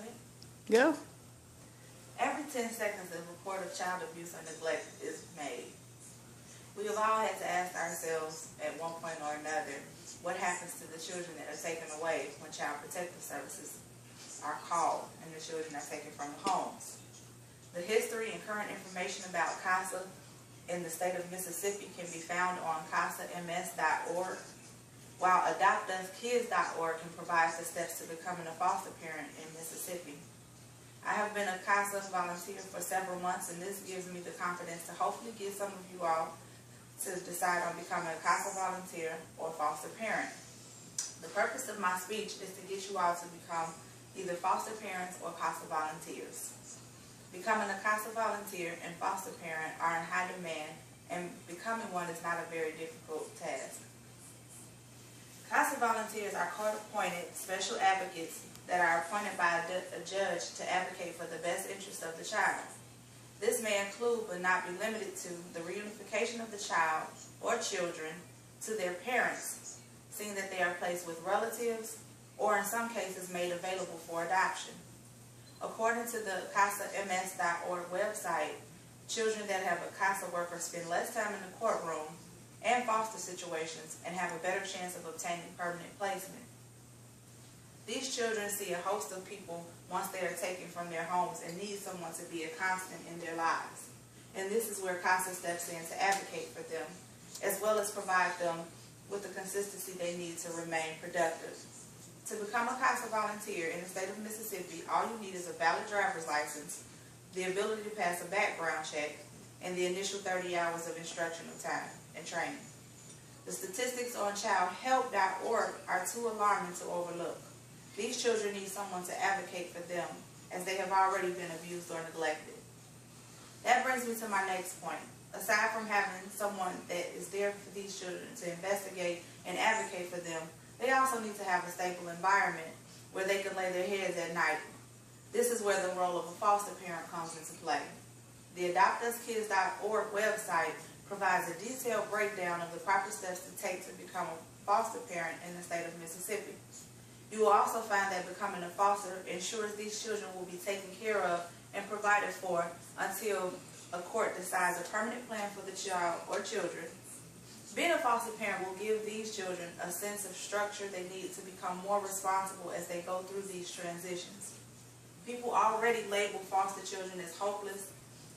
ahead. Go. Every 10 seconds, a report of child abuse or neglect is made. We have all had to ask ourselves at one point or another, what happens to the children that are taken away when Child Protective Services are called and the children are taken from the homes? The history and current information about CASA in the state of Mississippi can be found on casams.org, while adoptuskids.org can provide the steps to becoming a foster parent in Mississippi. I have been a CASA volunteer for several months, and this gives me the confidence to hopefully get some of you all to decide on becoming a CASA volunteer or foster parent. The purpose of my speech is to get you all to become either foster parents or CASA volunteers. Becoming a CASA volunteer and foster parent are in high demand, and becoming one is not a very difficult task. CASA volunteers are court-appointed special advocates that are appointed by a judge to advocate for the best interest of the child. This may include, but not be limited to, the reunification of the child or children to their parents, seeing that they are placed with relatives or in some cases made available for adoption. According to the casams.org website, children that have a CASA worker spend less time in the courtroom and foster situations and have a better chance of obtaining permanent placement. These children see a host of people once they are taken from their homes and need someone to be a constant in their lives. And this is where CASA steps in to advocate for them, as well as provide them with the consistency they need to remain productive. To become a CASA volunteer in the state of Mississippi, all you need is a valid driver's license, the ability to pass a background check, and the initial 30 hours of instructional time and training. The statistics on childhelp.org are too alarming to overlook. These children need someone to advocate for them, as they have already been abused or neglected. That brings me to my next point. Aside from having someone that is there for these children to investigate and advocate for them, they also need to have a stable environment where they can lay their heads at night. This is where the role of a foster parent comes into play. The adoptuskids.org website provides a detailed breakdown of the proper steps to take to become a foster parent in the state of Mississippi. You will also find that becoming a foster ensures these children will be taken care of and provided for until a court decides a permanent plan for the child or children. Being a foster parent will give these children a sense of structure they need to become more responsible as they go through these transitions. People already label foster children as hopeless,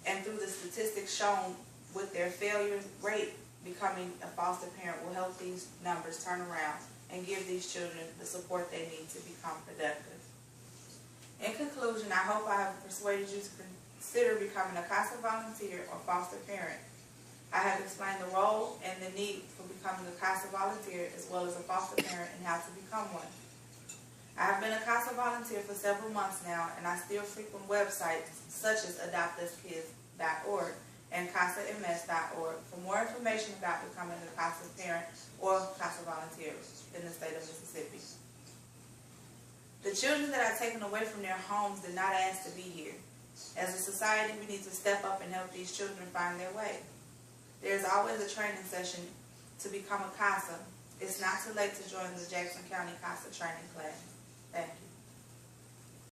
and through the statistics shown with their failure rate, becoming a foster parent will help these numbers turn around and give these children the support they need to become productive. In conclusion, I hope I have persuaded you to consider becoming a CASA volunteer or foster parent. I have explained the role and the need for becoming a CASA volunteer as well as a foster parent and how to become one. I have been a CASA volunteer for several months now, and I still frequent websites such as adoptuskids.org and casams.org for more information about becoming a CASA parent or CASA volunteer in the state of Mississippi. The children that are taken away from their homes did not ask to be here. As a society, we need to step up and help these children find their way. There is always a training session to become a CASA. It's not too late to join the Jackson County CASA training class. Thank you.